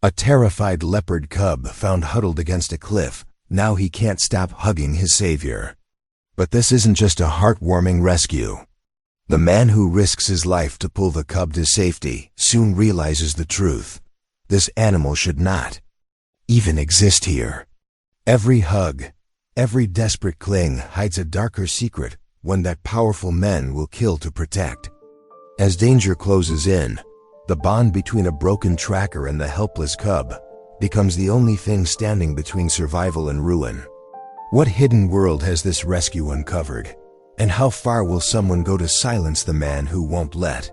A terrified leopard cub found huddled against a cliff. Now he can't stop hugging his savior. But this isn't just a heartwarming rescue. The man who risks his life to pull the cub to safety soon realizes the truth. This animal should not even exist here. Every hug, every desperate cling hides a darker secret, one that powerful men will kill to protect. As danger closes in, the bond between a broken tracker and the helpless cub becomes the only thing standing between survival and ruin. What hidden world has this rescue uncovered? And how far will someone go to silence the man who won't let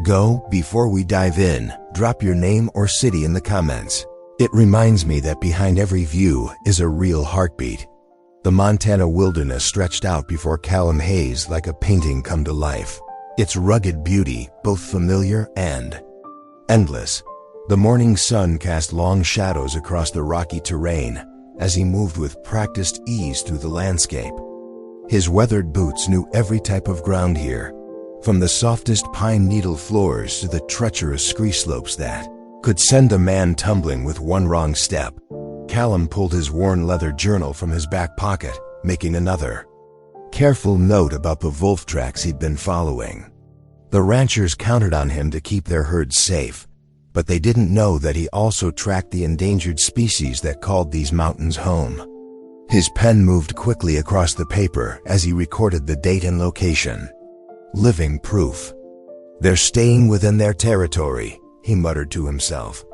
go? Before we dive in, drop your name or city in the comments. It reminds me that behind every view is a real heartbeat. The Montana wilderness stretched out before Callum Hayes like a painting come to life. Its rugged beauty, both familiar and endless. The morning sun cast long shadows across the rocky terrain as he moved with practiced ease through the landscape. His weathered boots knew every type of ground here, from the softest pine needle floors to the treacherous scree slopes that could send a man tumbling with one wrong step. Callum pulled his worn leather journal from his back pocket, making another careful note about the wolf tracks he'd been following. The ranchers counted on him to keep their herds safe, but they didn't know that he also tracked the endangered species that called these mountains home. His pen moved quickly across the paper as he recorded the date and location. Living proof. They're staying within their territory, he muttered to himself,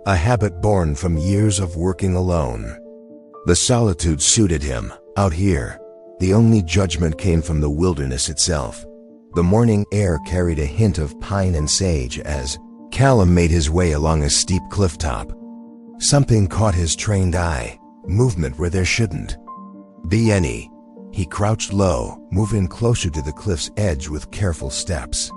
a habit born from years of working alone. The solitude suited him. Out here, the only judgment came from the wilderness itself. The morning air carried a hint of pine and sage as Callum made his way along a steep cliff top. Something caught his trained eye, movement where there shouldn't be any. He crouched low, moving closer to the cliff's edge with careful steps.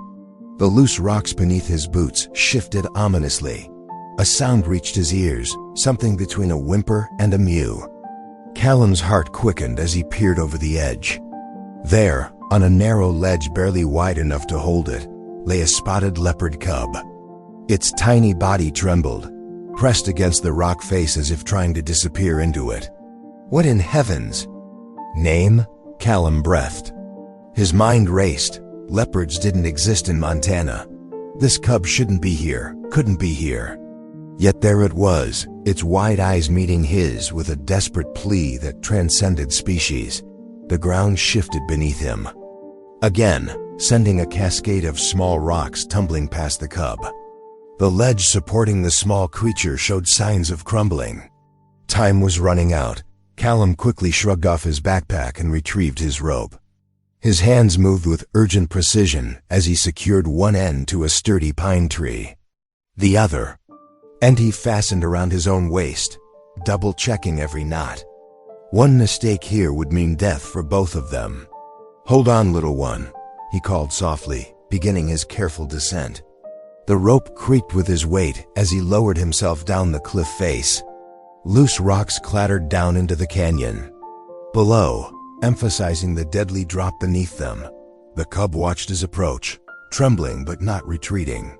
The loose rocks beneath his boots shifted ominously. A sound reached his ears, something between a whimper and a mew. Callum's heart quickened as he peered over the edge. There, on a narrow ledge barely wide enough to hold it, lay a spotted leopard cub. Its tiny body trembled, pressed against the rock face as if trying to disappear into it. What in heavens? Name? Callum breathed. His mind raced. Leopards didn't exist in Montana. This cub shouldn't be here, couldn't be here. Yet there it was, its wide eyes meeting his with a desperate plea that transcended species. The ground shifted beneath him. Again, sending a cascade of small rocks tumbling past the cub. The ledge supporting the small creature showed signs of crumbling. Time was running out. Callum quickly shrugged off his backpack and retrieved his rope. His hands moved with urgent precision as he secured one end to a sturdy pine tree. The other end he fastened around his own waist, double-checking every knot. One mistake here would mean death for both of them. "Hold on, little one," he called softly, beginning his careful descent. The rope creaked with his weight as he lowered himself down the cliff face. Loose rocks clattered down into the canyon. Below, emphasizing the deadly drop beneath them, the cub watched his approach, trembling but not retreating.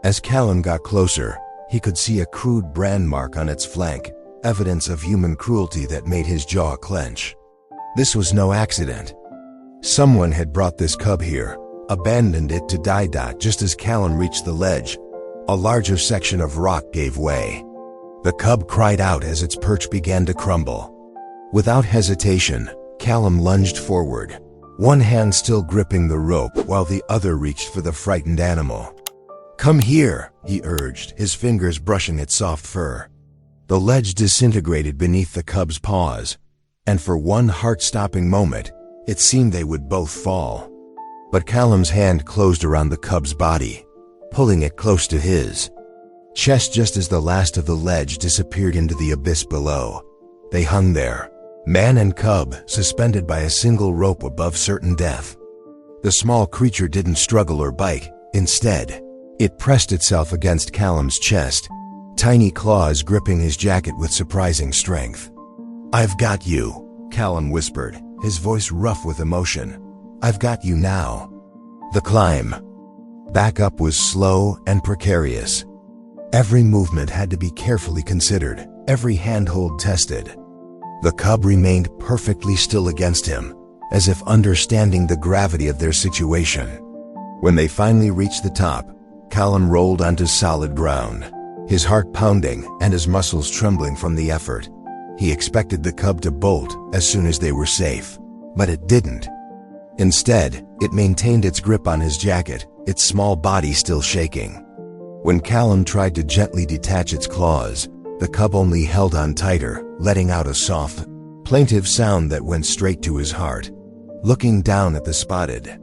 As Callum got closer, he could see a crude brand mark on its flank, evidence of human cruelty that made his jaw clench. This was no accident. Someone had brought this cub here, abandoned it to die. Just as Callum reached the ledge, a larger section of rock gave way. The cub cried out as its perch began to crumble. Without hesitation, Callum lunged forward, one hand still gripping the rope while the other reached for the frightened animal. "Come here," he urged, his fingers brushing its soft fur. The ledge disintegrated beneath the cub's paws, and for one heart-stopping moment, it seemed they would both fall. But Callum's hand closed around the cub's body, pulling it close to his chest just as the last of the ledge disappeared into the abyss below. They hung there, man and cub, suspended by a single rope above certain death. The small creature didn't struggle or bite. Instead, it pressed itself against Callum's chest, tiny claws gripping his jacket with surprising strength. "I've got you," Callum whispered, his voice rough with emotion. "I've got you now." The climb back up was slow and precarious. Every movement had to be carefully considered, every handhold tested. The cub remained perfectly still against him, as if understanding the gravity of their situation. When they finally reached the top, Callum rolled onto solid ground, his heart pounding and his muscles trembling from the effort. He expected the cub to bolt as soon as they were safe, but it didn't. Instead, it maintained its grip on his jacket, its small body still shaking. When Callum tried to gently detach its claws, the cub only held on tighter, letting out a soft, plaintive sound that went straight to his heart. Looking down at the spotted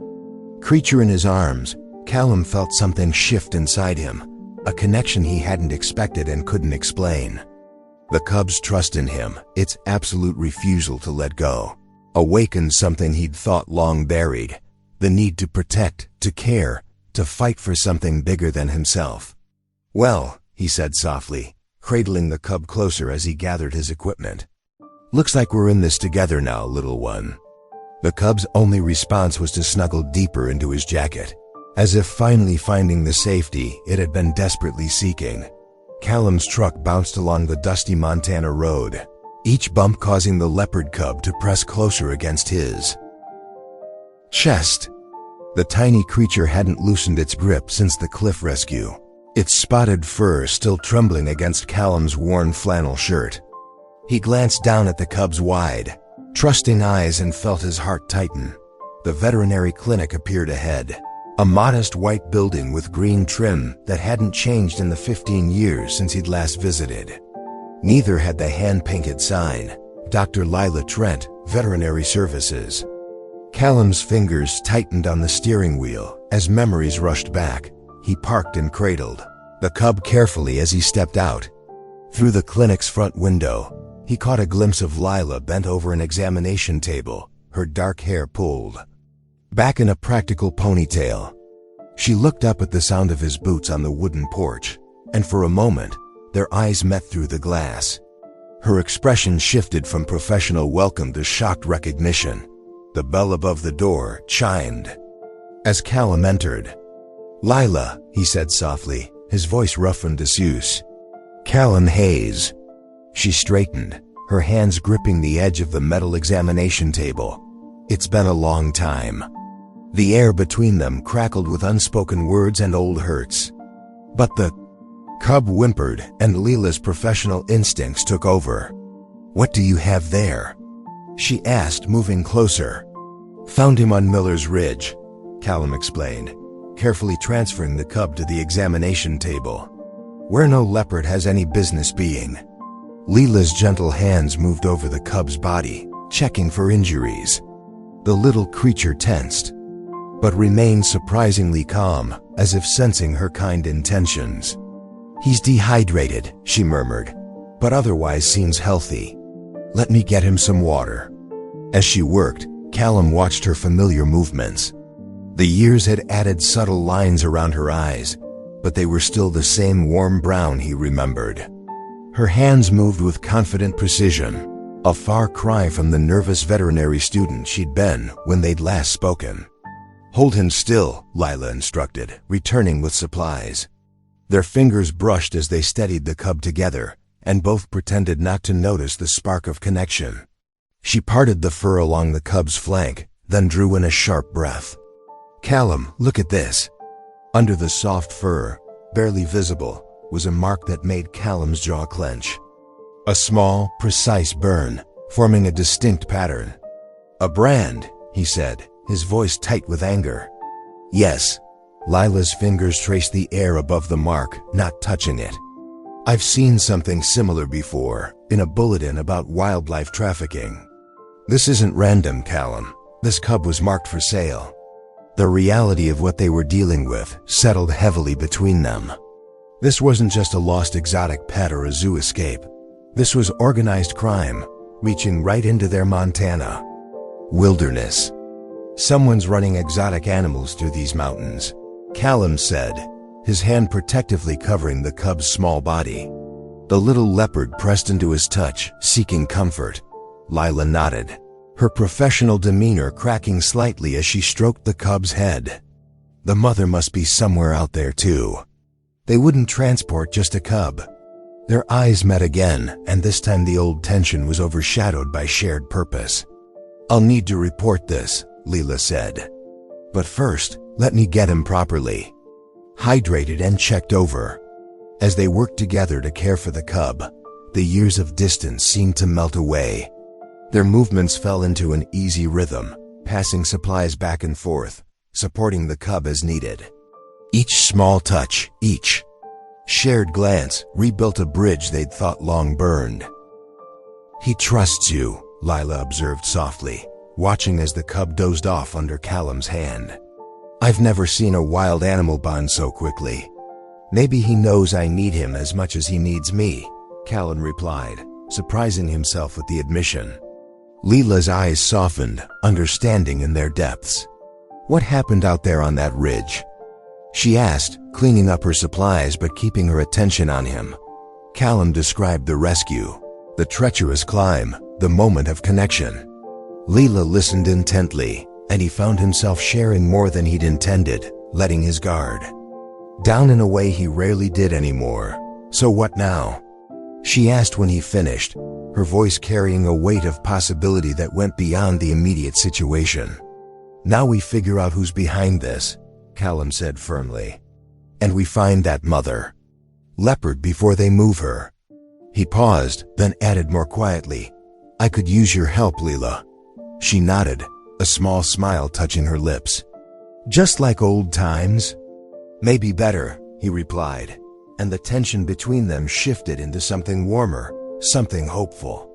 creature in his arms, Callum felt something shift inside him, a connection he hadn't expected and couldn't explain. The cub's trust in him, its absolute refusal to let go, awakened something he'd thought long buried, the need to protect, to care, to fight for something bigger than himself. "Well," he said softly, cradling the cub closer as he gathered his equipment. "Looks like we're in this together now, little one." The cub's only response was to snuggle deeper into his jacket, as if finally finding the safety it had been desperately seeking. Callum's truck bounced along the dusty Montana road, each bump causing the leopard cub to press closer against his chest. The tiny creature hadn't loosened its grip since the cliff rescue, its spotted fur still trembling against Callum's worn flannel shirt. He glanced down at the cub's wide, trusting eyes and felt his heart tighten. The veterinary clinic appeared ahead, a modest white building with green trim that hadn't changed in the 15 years since he'd last visited. Neither had the hand-painted sign, Dr. Lila Trent, Veterinary Services. Callum's fingers tightened on the steering wheel as memories rushed back. He parked and cradled the cub carefully as he stepped out. Through the clinic's front window, he caught a glimpse of Lila bent over an examination table, her dark hair pulled back in a practical ponytail. She looked up at the sound of his boots on the wooden porch, and for a moment, their eyes met through the glass. Her expression shifted from professional welcome to shocked recognition. The bell above the door chimed as Callum entered. "Lila," he said softly, his voice rough and disuse. "Callum Hayes." She straightened, her hands gripping the edge of the metal examination table. "It's been a long time." The air between them crackled with unspoken words and old hurts. But the cub whimpered, and Lila's professional instincts took over. "What do you have there?" she asked, moving closer. "Found him on Miller's Ridge," Callum explained, carefully transferring the cub to the examination table, "where no leopard has any business being." Lila's gentle hands moved over the cub's body, checking for injuries. The little creature tensed, but remained surprisingly calm, as if sensing her kind intentions. "He's dehydrated," she murmured, "but otherwise seems healthy. Let me get him some water." As she worked, Callum watched her familiar movements. The years had added subtle lines around her eyes, but they were still the same warm brown he remembered. Her hands moved with confident precision, a far cry from the nervous veterinary student she'd been when they'd last spoken. "Hold him still," Lila instructed, returning with supplies. Their fingers brushed as they steadied the cub together, and both pretended not to notice the spark of connection. She parted the fur along the cub's flank, then drew in a sharp breath. "Callum, look at this." Under the soft fur, barely visible, was a mark that made Callum's jaw clench. A small, precise burn, forming a distinct pattern. "A brand," he said, his voice tight with anger. "Yes." Lila's fingers traced the air above the mark, not touching it. "I've seen something similar before, in a bulletin about wildlife trafficking. This isn't random, Callum. This cub was marked for sale." The reality of what they were dealing with settled heavily between them. This wasn't just a lost exotic pet or a zoo escape. This was organized crime, reaching right into their Montana wilderness. "Someone's running exotic animals through these mountains," Callum said, his hand protectively covering the cub's small body. The little leopard pressed into his touch, seeking comfort. Lila nodded, her professional demeanor cracking slightly as she stroked the cub's head. "The mother must be somewhere out there too." They wouldn't transport just a cub. Their eyes met again, and this time the old tension was overshadowed by shared purpose. "I'll need to report this," Leela said. "But first, let me get him properly hydrated and checked over." As they worked together to care for the cub, the years of distance seemed to melt away. Their movements fell into an easy rhythm, passing supplies back and forth, supporting the cub as needed. Each small touch, each shared glance, rebuilt a bridge they'd thought long burned. "He trusts you," Lila observed softly, watching as the cub dozed off under Callum's hand. "I've never seen a wild animal bond so quickly. Maybe he knows I need him as much as he needs me," Callum replied, surprising himself with the admission. Leela's eyes softened, understanding in their depths. "What happened out there on that ridge?" she asked, cleaning up her supplies but keeping her attention on him. Callum described the rescue, the treacherous climb, the moment of connection. Leela listened intently, and he found himself sharing more than he'd intended, letting his guard down in a way he rarely did anymore. "So what now?" she asked when he finished, her voice carrying a weight of possibility that went beyond the immediate situation. "Now we figure out who's behind this," Callum said firmly. "And we find that mother leopard before they move her." He paused, then added more quietly, "I could use your help, Leela." She nodded, a small smile touching her lips. "Just like old times?" "Maybe better," he replied, and the tension between them shifted into something warmer, something hopeful.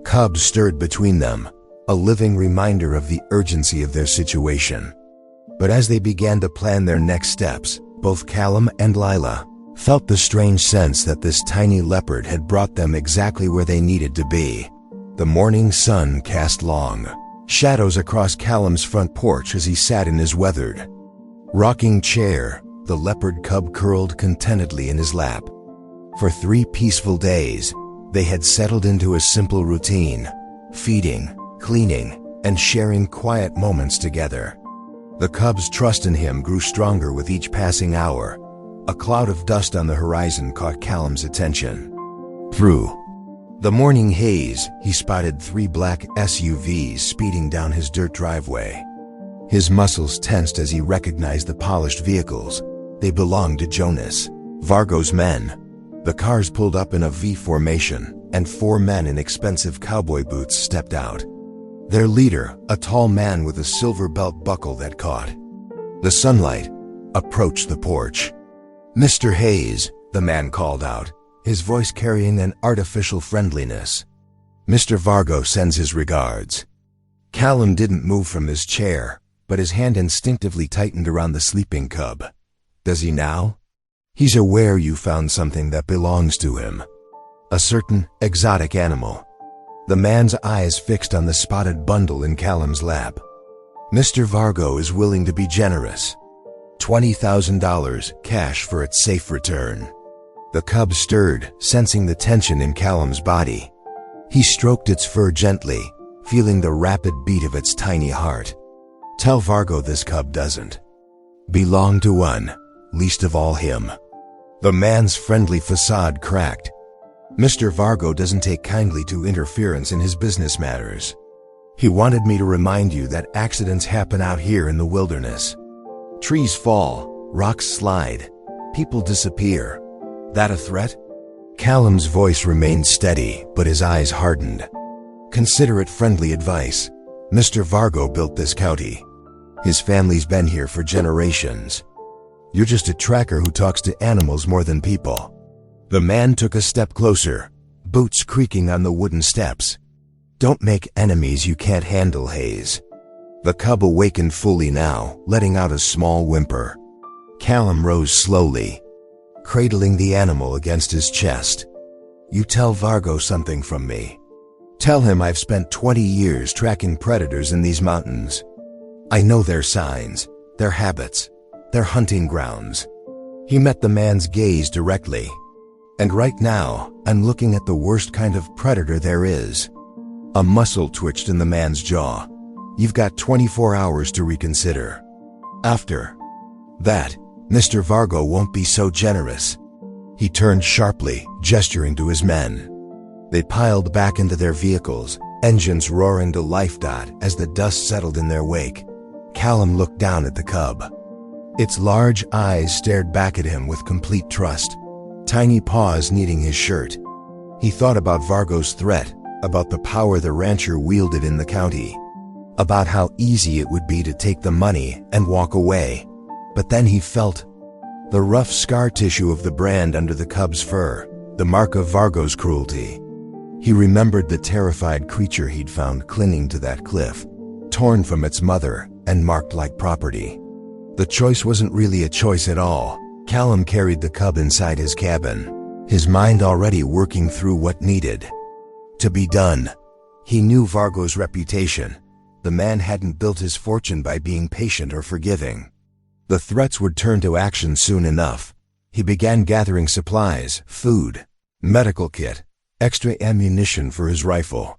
Cub stirred between them, a living reminder of the urgency of their situation. But as they began to plan their next steps, both Callum and Lila felt the strange sense that this tiny leopard had brought them exactly where they needed to be. The morning sun cast long shadows across Callum's front porch as he sat in his weathered rocking chair, the leopard cub curled contentedly in his lap. For 3 peaceful days, they had settled into a simple routine, feeding, cleaning, and sharing quiet moments together. The cub's trust in him grew stronger with each passing hour. A cloud of dust on the horizon caught Callum's attention. Through the morning haze, he spotted 3 black SUVs speeding down his dirt driveway. His muscles tensed as he recognized the polished vehicles. They belonged to Jonas, Vargo's men. The cars pulled up in a V formation, and 4 men in expensive cowboy boots stepped out. Their leader, a tall man with a silver belt buckle that caught the sunlight, approached the porch. "Mr. Hayes," the man called out, his voice carrying an artificial friendliness. "Mr. Vargo sends his regards." Callum didn't move from his chair, but his hand instinctively tightened around the sleeping cub. "Does he now?" "He's aware you found something that belongs to him. A certain exotic animal." The man's eyes fixed on the spotted bundle in Callum's lap. "Mr. Vargo is willing to be generous. $20,000 cash for its safe return." The cub stirred, sensing the tension in Callum's body. He stroked its fur gently, feeling the rapid beat of its tiny heart. "Tell Vargo this cub doesn't belong to one, least of all him." The man's friendly facade cracked. "Mr. Vargo doesn't take kindly to interference in his business matters. He wanted me to remind you that accidents happen out here in the wilderness. Trees fall, rocks slide, people disappear. That a threat?" Callum's voice remained steady, but his eyes hardened. "Consider it friendly advice. Mr. Vargo built this county. His family's been here for generations. You're just a tracker who talks to animals more than people." The man took a step closer, boots creaking on the wooden steps. "Don't make enemies you can't handle, Hayes." The cub awakened fully now, letting out a small whimper. Callum rose slowly, cradling the animal against his chest. "You tell Vargo something from me. Tell him I've spent 20 years tracking predators in these mountains. I know their signs, their habits, their hunting grounds." He met the man's gaze directly. "And right now, I'm looking at the worst kind of predator there is." A muscle twitched in the man's jaw. "You've got 24 hours to reconsider. After that, Mr. Vargo won't be so generous." He turned sharply, gesturing to his men. They piled back into their vehicles, engines roaring to life. As the dust settled in their wake, Callum looked down at the cub. Its large eyes stared back at him with complete trust, tiny paws kneading his shirt. He thought about Vargo's threat, about the power the rancher wielded in the county, about how easy it would be to take the money and walk away. But then he felt the rough scar tissue of the brand under the cub's fur, the mark of Vargo's cruelty. He remembered the terrified creature he'd found clinging to that cliff, torn from its mother and marked like property. The choice wasn't really a choice at all. Callum carried the cub inside his cabin, his mind already working through what needed to be done. He knew Vargo's reputation. The man hadn't built his fortune by being patient or forgiving. The threats would turn to action soon enough. He began gathering supplies, food, medical kit, extra ammunition for his rifle.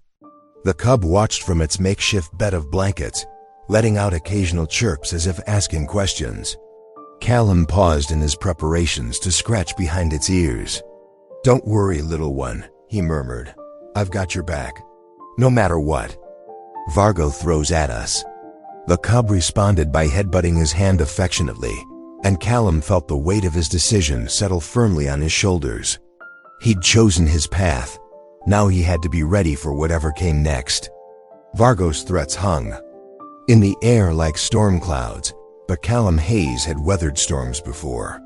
The cub watched from its makeshift bed of blankets, letting out occasional chirps as if asking questions. Callum paused in his preparations to scratch behind its ears. "Don't worry, little one," he murmured. "I've got your back. No matter what Vargo throws at us." The cub responded by headbutting his hand affectionately, and Callum felt the weight of his decision settle firmly on his shoulders. He'd chosen his path. Now he had to be ready for whatever came next. Vargo's threats hung in the air like storm clouds, but Callum Hayes had weathered storms before.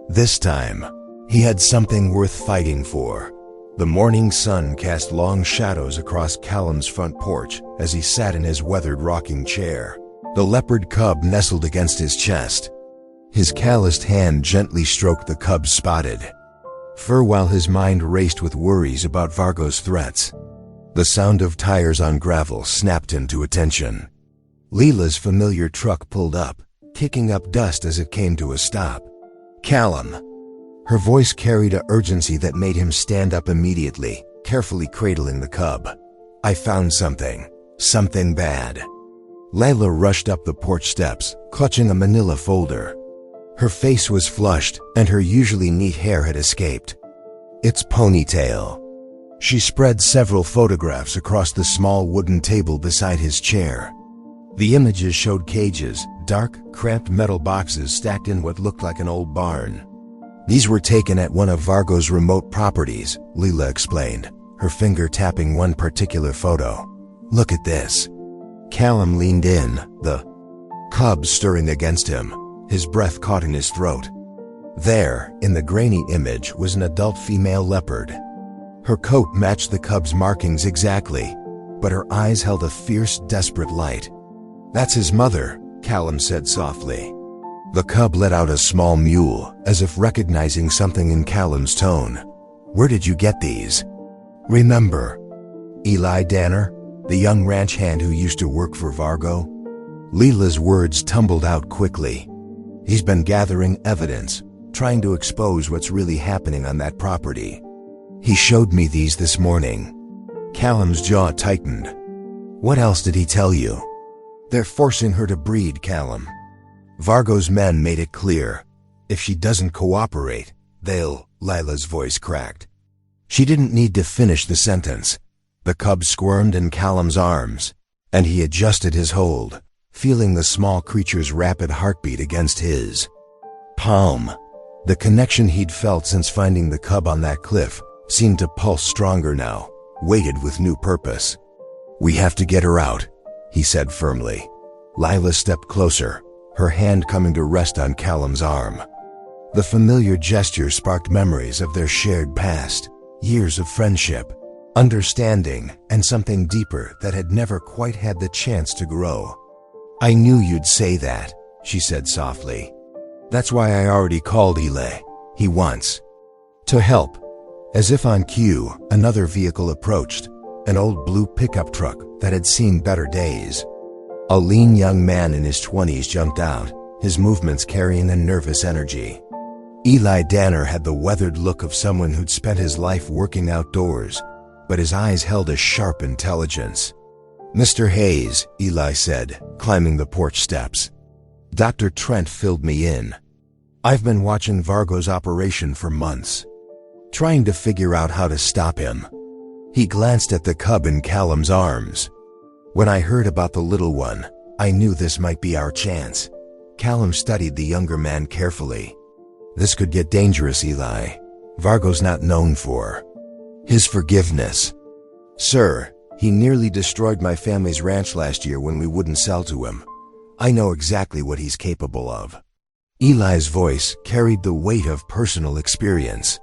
This time, he had something worth fighting for. The morning sun cast long shadows across Callum's front porch as he sat in his weathered rocking chair. The leopard cub nestled against his chest. His calloused hand gently stroked the cub's spotted fur while his mind raced with worries about Vargo's threats. The sound of tires on gravel snapped him to attention. Leela's familiar truck pulled up, kicking up dust as it came to a stop. "Callum." Her voice carried an urgency that made him stand up immediately, carefully cradling the cub. "I found something. Something bad." Layla rushed up the porch steps, clutching a manila folder. Her face was flushed, and her usually neat hair had escaped its ponytail. She spread several photographs across the small wooden table beside his chair. The images showed cages, dark, cramped metal boxes stacked in what looked like an old barn. "These were taken at one of Vargo's remote properties," Leela explained, her finger tapping one particular photo. "Look at this." Callum leaned in, the cub stirring against him, his breath caught in his throat. There, in the grainy image, was an adult female leopard. Her coat matched the cub's markings exactly, but her eyes held a fierce, desperate light. "That's his mother," Callum said softly. The cub let out a small mewl, as if recognizing something in Callum's tone. "Where did you get these?" "Remember Eli Danner, the young ranch hand who used to work for Vargo?" Leela's words tumbled out quickly. "He's been gathering evidence, trying to expose what's really happening on that property. He showed me these this morning." Callum's jaw tightened. "What else did he tell you?" "They're forcing her to breed, Callum. Vargo's men made it clear. If she doesn't cooperate, they'll..." Lila's voice cracked. She didn't need to finish the sentence. The cub squirmed in Callum's arms, and he adjusted his hold, feeling the small creature's rapid heartbeat against his palm. The connection he'd felt since finding the cub on that cliff seemed to pulse stronger now, weighted with new purpose. "We have to get her out," he said firmly. Lila stepped closer, her hand coming to rest on Callum's arm. The familiar gesture sparked memories of their shared past, years of friendship, understanding, and something deeper that had never quite had the chance to grow. "I knew you'd say that," she said softly. "That's why I already called Eli. He wants to help." As if on cue, another vehicle approached, an old blue pickup truck that had seen better days. A lean young man in his 20s jumped out, his movements carrying a nervous energy. Eli Danner had the weathered look of someone who'd spent his life working outdoors, but his eyes held a sharp intelligence. "Mr. Hayes," Eli said, climbing the porch steps. "Dr. Trent filled me in." I've been watching Vargo's operation for months, trying to figure out how to stop him. He glanced at the cub in Callum's arms. When I heard about the little one, I knew this might be our chance. Callum studied the younger man carefully. This could get dangerous, Eli. Vargo's not known for his forgiveness. Sir, he nearly destroyed my family's ranch last year when we wouldn't sell to him. I know exactly what he's capable of. Eli's voice carried the weight of personal experience.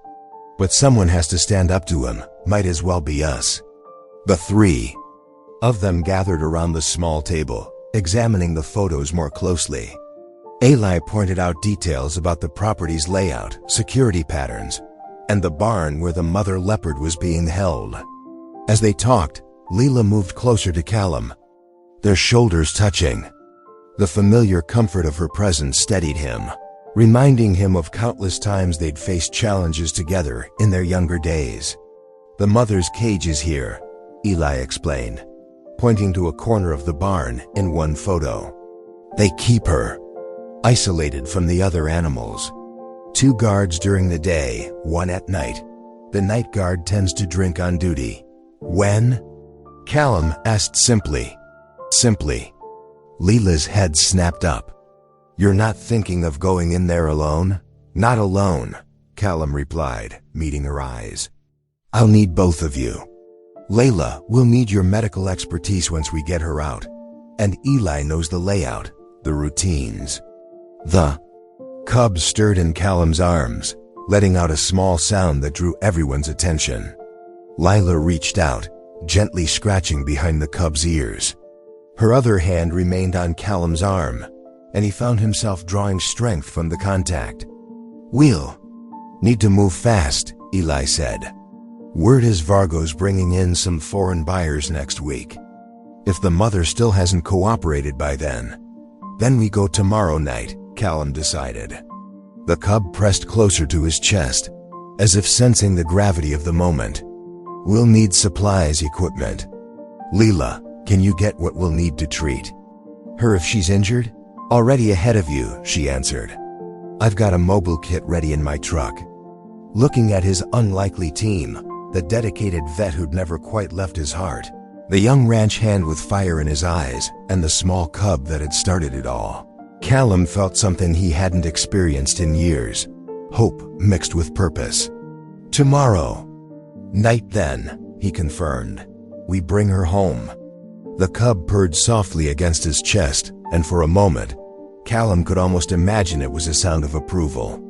But someone has to stand up to him, might as well be us. The three of them gathered around the small table, examining the photos more closely. Eli pointed out details about the property's layout, security patterns, and the barn where the mother leopard was being held. As they talked, Leela moved closer to Callum, their shoulders touching. The familiar comfort of her presence steadied him, reminding him of countless times they'd faced challenges together in their younger days. The mother's cage is here, Eli explained, pointing to a corner of the barn in one photo. They keep her isolated from the other animals. 2 guards during the day, 1 at night. The night guard tends to drink on duty. When? Callum asked simply. Leela's head snapped up. You're not thinking of going in there alone? Not alone, Callum replied, meeting her eyes. I'll need both of you. Layla will need your medical expertise once we get her out. And Eli knows the layout, the routines. The cub stirred in Callum's arms, letting out a small sound that drew everyone's attention. Lila reached out, gently scratching behind the cub's ears. Her other hand remained on Callum's arm, and he found himself drawing strength from the contact. We'll need to move fast, Eli said. Word is Vargo's bringing in some foreign buyers next week. If the mother still hasn't cooperated by then we go tomorrow night, Callum decided. The cub pressed closer to his chest, as if sensing the gravity of the moment. We'll need supplies, equipment. Leela, can you get what we'll need to treat her if she's injured? Already ahead of you, she answered. I've got a mobile kit ready in my truck. Looking at his unlikely team, the dedicated vet who'd never quite left his heart, the young ranch hand with fire in his eyes, and the small cub that had started it all, Callum felt something he hadn't experienced in years. Hope mixed with purpose. Tomorrow night then, he confirmed. We bring her home. The cub purred softly against his chest, and for a moment, Callum could almost imagine it was a sound of approval.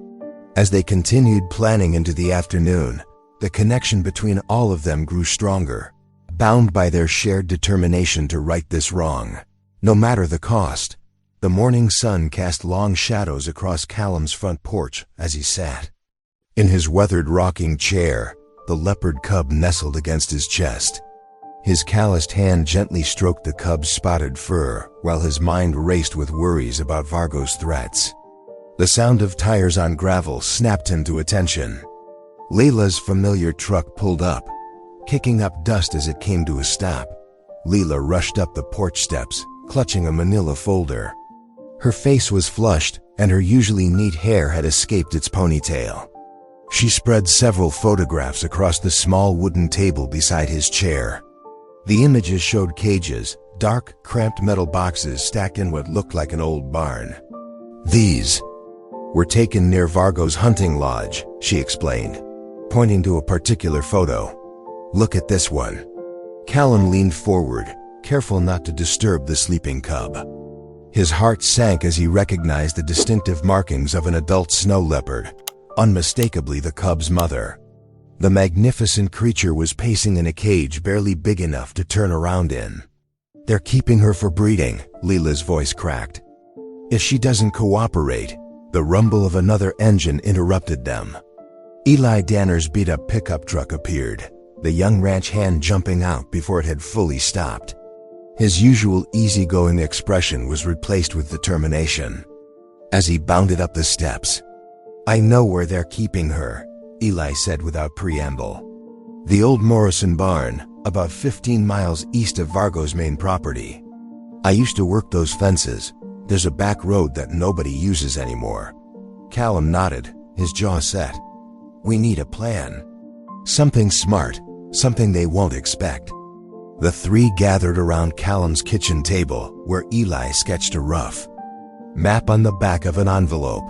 As they continued planning into the afternoon, the connection between all of them grew stronger, bound by their shared determination to right this wrong, no matter the cost. The morning sun cast long shadows across Callum's front porch as he sat. In his weathered rocking chair, the leopard cub nestled against his chest. His calloused hand gently stroked the cub's spotted fur, while his mind raced with worries about Vargo's threats. The sound of tires on gravel snapped him to attention. Leila's familiar truck pulled up, kicking up dust as it came to a stop. Leela rushed up the porch steps, clutching a manila folder. Her face was flushed, and her usually neat hair had escaped its ponytail. She spread several photographs across the small wooden table beside his chair. The images showed cages, dark, cramped metal boxes stacked in what looked like an old barn. These were taken near Vargo's hunting lodge, she explained, pointing to a particular photo. Look at this one. Callum leaned forward, careful not to disturb the sleeping cub. His heart sank as he recognized the distinctive markings of an adult snow leopard, unmistakably the cub's mother. The magnificent creature was pacing in a cage barely big enough to turn around in. They're keeping her for breeding, Leela's voice cracked. If she doesn't cooperate, the rumble of another engine interrupted them. Eli Danner's beat-up pickup truck appeared, the young ranch hand jumping out before it had fully stopped. His usual easygoing expression was replaced with determination. As he bounded up the steps, I know where they're keeping her, Eli said without preamble. The old Morrison barn, about 15 miles east of Vargo's main property. I used to work those fences. There's a back road that nobody uses anymore. Callum nodded, his jaw set. We need a plan. Something smart, something they won't expect. The three gathered around Callum's kitchen table, where Eli sketched a rough map on the back of an envelope.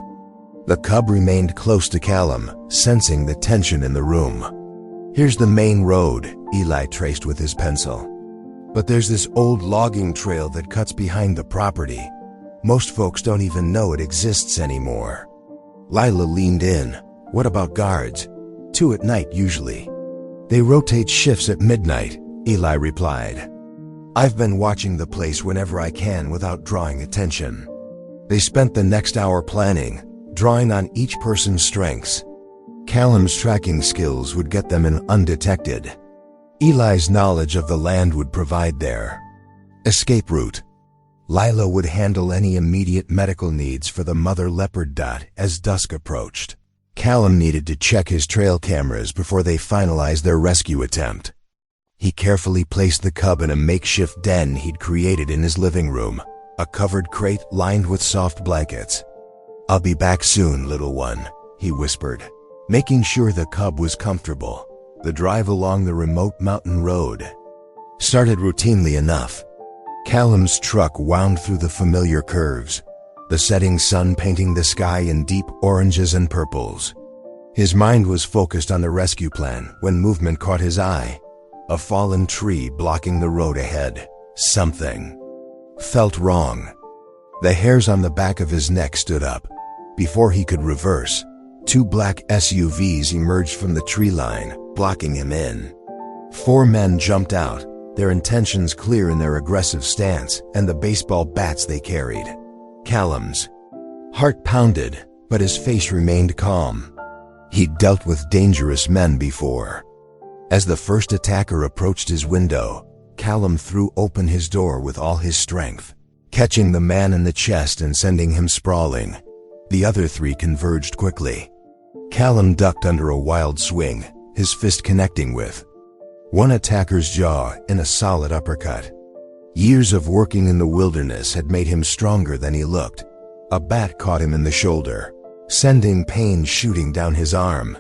The cub remained close to Callum, sensing the tension in the room. Here's the main road, Eli traced with his pencil. But there's this old logging trail that cuts behind the property. Most folks don't even know it exists anymore. Lila leaned in. What about guards? 2 at night usually. They rotate shifts at midnight, Eli replied. I've been watching the place whenever I can without drawing attention. They spent the next hour planning, drawing on each person's strengths. Callum's tracking skills would get them in undetected. Eli's knowledge of the land would provide their escape route. Lila would handle any immediate medical needs for the mother leopard. As dusk approached, Callum needed to check his trail cameras before they finalized their rescue attempt. He carefully placed the cub in a makeshift den he'd created in his living room, a covered crate lined with soft blankets. I'll be back soon, little one, he whispered, making sure the cub was comfortable. The drive along the remote mountain road started routinely enough. Callum's truck wound through the familiar curves, the setting sun painting the sky in deep oranges and purples. His mind was focused on the rescue plan when movement caught his eye. A fallen tree blocking the road ahead. Something felt wrong. The hairs on the back of his neck stood up. Before he could reverse, 2 black SUVs emerged from the tree line, blocking him in. 4 men jumped out, their intentions clear in their aggressive stance and the baseball bats they carried. Callum's heart pounded, but his face remained calm. He'd dealt with dangerous men before. As the first attacker approached his window, Callum threw open his door with all his strength, catching the man in the chest and sending him sprawling. The other 3 converged quickly. Callum ducked under a wild swing, his fist connecting with one attacker's jaw in a solid uppercut. Years of working in the wilderness had made him stronger than he looked. A bat caught him in the shoulder, sending pain shooting down his arm.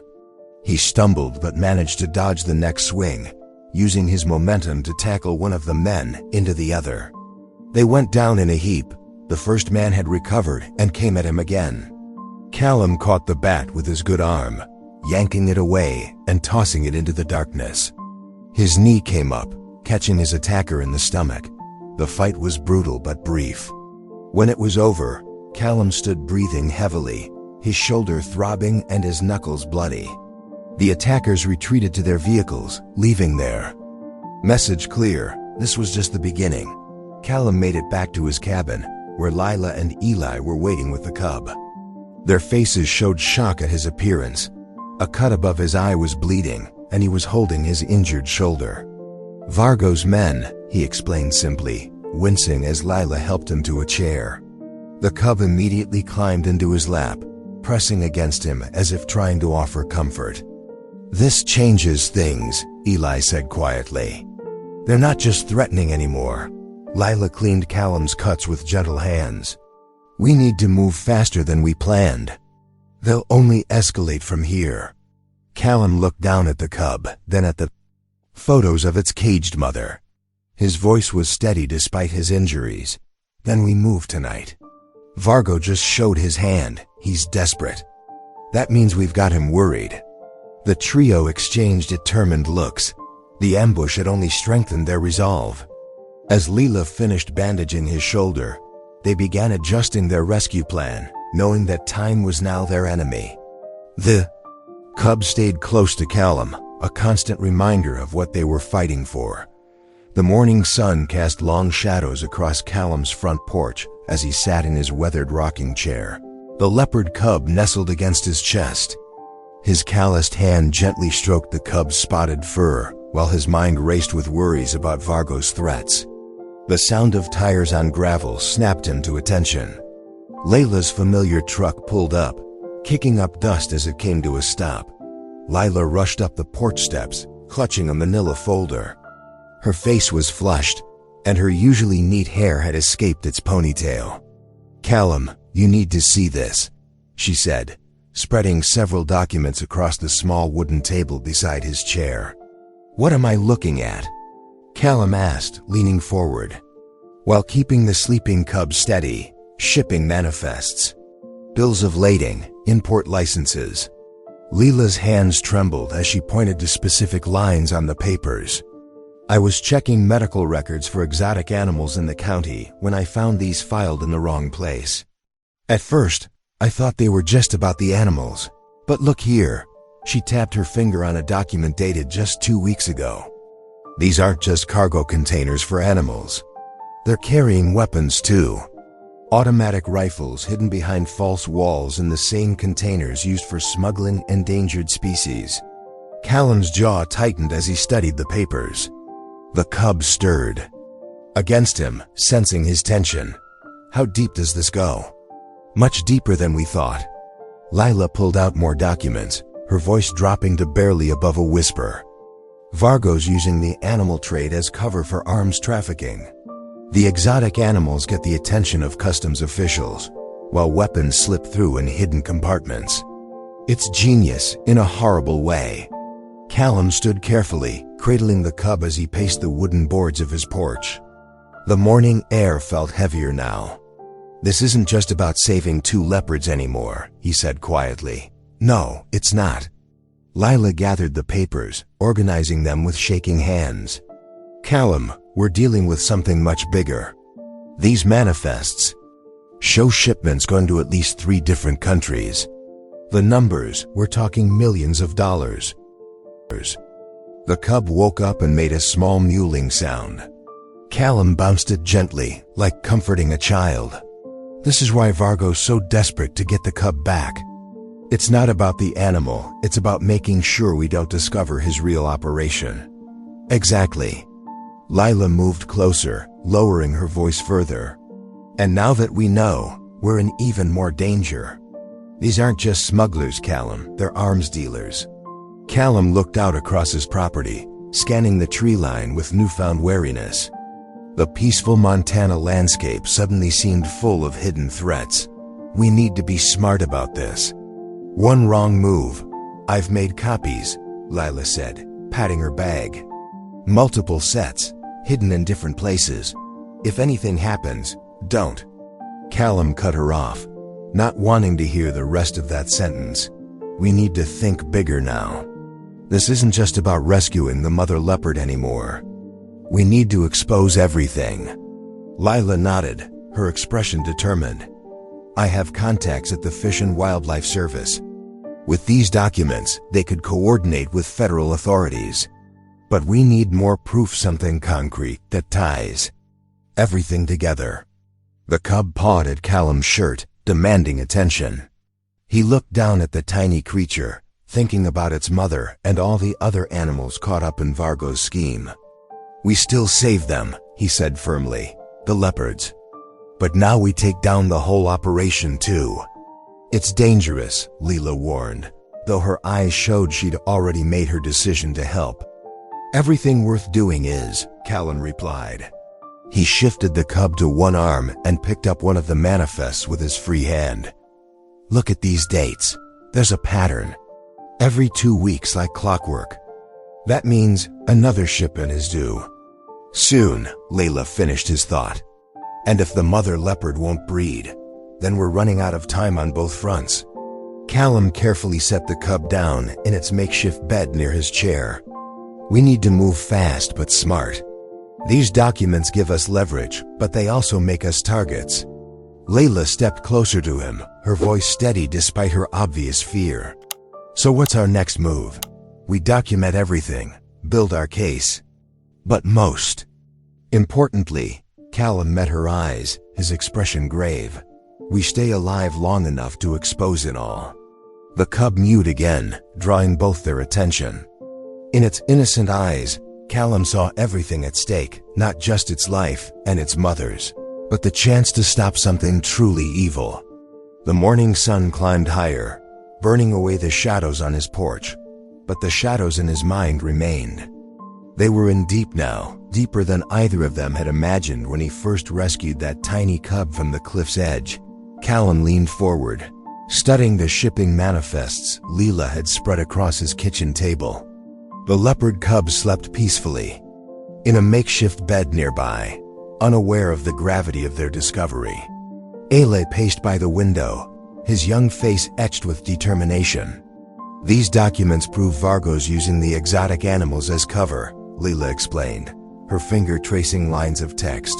He stumbled but managed to dodge the next swing, using his momentum to tackle one of the men into the other. They went down in a heap. The first man had recovered and came at him again. Callum caught the bat with his good arm, yanking it away and tossing it into the darkness. His knee came up, catching his attacker in the stomach. The fight was brutal but brief. When it was over, Callum stood breathing heavily, his shoulder throbbing and his knuckles bloody. The attackers retreated to their vehicles, leaving their message clear. This was just the beginning. Callum made it back to his cabin, where Lila and Eli were waiting with the cub. Their faces showed shock at his appearance. A cut above his eye was bleeding, and he was holding his injured shoulder. Vargo's men, he explained simply, wincing as Lila helped him to a chair. The cub immediately climbed into his lap, pressing against him as if trying to offer comfort. This changes things, Eli said quietly. They're not just threatening anymore. Lila cleaned Callum's cuts with gentle hands. We need to move faster than we planned. They'll only escalate from here. Callum looked down at the cub, then at the photos of its caged mother. His voice was steady despite his injuries. Then we move tonight. Vargo just showed his hand. He's desperate. That means we've got him worried. The trio exchanged determined looks. The ambush had only strengthened their resolve. As Lila finished bandaging his shoulder, they began adjusting their rescue plan, knowing that time was now their enemy. The cub stayed close to Callum, a constant reminder of what they were fighting for. The morning sun cast long shadows across Callum's front porch as he sat in his weathered rocking chair. The leopard cub nestled against his chest. His calloused hand gently stroked the cub's spotted fur, while his mind raced with worries about Vargo's threats. The sound of tires on gravel snapped him to attention. Layla's familiar truck pulled up, kicking up dust as it came to a stop. Lila rushed up the porch steps, clutching a manila folder. Her face was flushed, and her usually neat hair had escaped its ponytail. Callum, you need to see this. she said, spreading several documents across the small wooden table beside his chair. What am I looking at? Callum asked, leaning forward. While keeping the sleeping cub steady, shipping manifests, bills of lading, import licenses. Leela's hands trembled as she pointed to specific lines on the papers. I was checking medical records for exotic animals in the county when I found these filed in the wrong place. At first, I thought they were just about the animals. But look here. She tapped her finger on a document dated just 2 weeks ago. These aren't just cargo containers for animals. They're carrying weapons too. Automatic rifles hidden behind false walls in the same containers used for smuggling endangered species. Callum's jaw tightened as he studied the papers. The cub stirred. Against him, sensing his tension. How deep does this go? Much deeper than we thought. Lila pulled out more documents, her voice dropping to barely above a whisper. Vargo's using the animal trade as cover for arms trafficking. The exotic animals get the attention of customs officials, while weapons slip through in hidden compartments. It's genius in a horrible way. Callum stood carefully, cradling the cub as he paced the wooden boards of his porch. The morning air felt heavier now. This isn't just about saving 2 leopards anymore, he said quietly. No, it's not. Lila gathered the papers, organizing them with shaking hands. Callum, we're dealing with something much bigger. These manifests show shipments going to at least 3 different countries. The numbers, we're talking millions of dollars. The cub woke up and made a small mewling sound. Callum bounced it gently, like comforting a child. This is why Vargo's so desperate to get the cub back. It's not about the animal, it's about making sure we don't discover his real operation. Exactly. Lila moved closer, lowering her voice further. And now that we know, we're in even more danger. These aren't just smugglers, Callum, they're arms dealers. Callum looked out across his property, scanning the tree line with newfound wariness. The peaceful Montana landscape suddenly seemed full of hidden threats. We need to be smart about this. One wrong move. I've made copies, Lila said, patting her bag. Multiple sets, hidden in different places. If anything happens, don't. Callum cut her off, not wanting to hear the rest of that sentence. We need to think bigger now. This isn't just about rescuing the mother leopard anymore. We need to expose everything. Lila nodded, her expression determined. I have contacts at the Fish and Wildlife Service. With these documents, they could coordinate with federal authorities. But we need more proof, something concrete that ties everything together. The cub pawed at Callum's shirt, demanding attention. He looked down at the tiny creature, thinking about its mother and all the other animals caught up in Vargo's scheme. We still save them, he said firmly, the leopards. But now we take down the whole operation too. It's dangerous, Leela warned, though her eyes showed she'd already made her decision to help. Everything worth doing is, Callum replied. He shifted the cub to one arm and picked up one of the manifests with his free hand. Look at these dates. There's a pattern. Every 2 weeks like clockwork. That means another shipment is due. Soon, Leila finished his thought. And if the mother leopard won't breed, then we're running out of time on both fronts. Callum carefully set the cub down in its makeshift bed near his chair. We need to move fast but smart. These documents give us leverage, but they also make us targets. Layla stepped closer to him, her voice steady despite her obvious fear. So what's our next move? We document everything, build our case. But most importantly, Callum met her eyes, his expression grave. We stay alive long enough to expose it all. The cub mewed again, drawing both their attention. In its innocent eyes, Callum saw everything at stake, not just its life and its mother's, but the chance to stop something truly evil. The morning sun climbed higher, burning away the shadows on his porch, but the shadows in his mind remained. They were in deep now, deeper than either of them had imagined when he first rescued that tiny cub from the cliff's edge. Callum leaned forward, Studying the shipping manifests Leela had spread across his kitchen table. The leopard cub slept peacefully, in a makeshift bed nearby, unaware of the gravity of their discovery. Ale paced by the window, his young face etched with determination. These documents prove Vargo's using the exotic animals as cover, Leela explained, her finger tracing lines of text.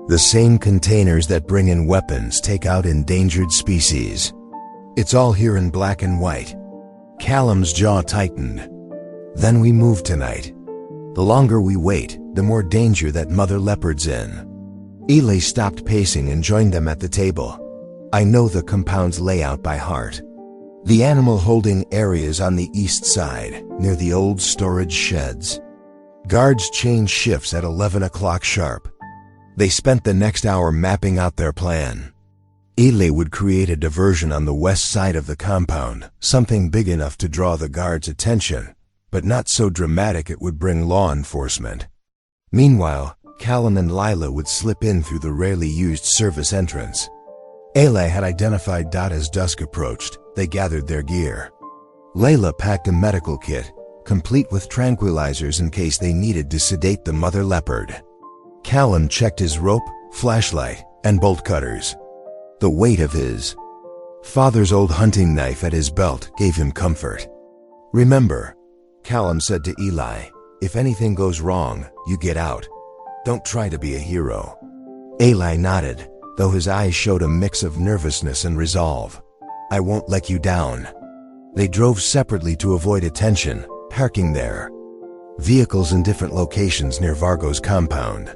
The same containers that bring in weapons take out endangered species. It's all here in black and white. Callum's jaw tightened. Then we move tonight. The longer we wait, the more danger that mother leopard's in. Eli stopped pacing and joined them at the table. I know the compound's layout by heart. The animal holding areas on the east side, near the old storage sheds. Guards change shifts at 11 o'clock sharp. They spent the next hour mapping out their plan. Eli would create a diversion on the west side of the compound, something big enough to draw the guards' attention, but not so dramatic it would bring law enforcement. Meanwhile, Callum and Lila would slip in through the rarely used service entrance. Ale had identified Dot as dusk approached. They gathered their gear. Layla packed a medical kit, complete with tranquilizers in case they needed to sedate the mother leopard. Callum checked his rope, flashlight, and bolt cutters. The weight of his father's old hunting knife at his belt gave him comfort. Remember, Callum said to Eli, if anything goes wrong, you get out. Don't try to be a hero. Eli nodded, though his eyes showed a mix of nervousness and resolve. I won't let you down. They drove separately to avoid attention, parking their vehicles in different locations near Vargo's compound.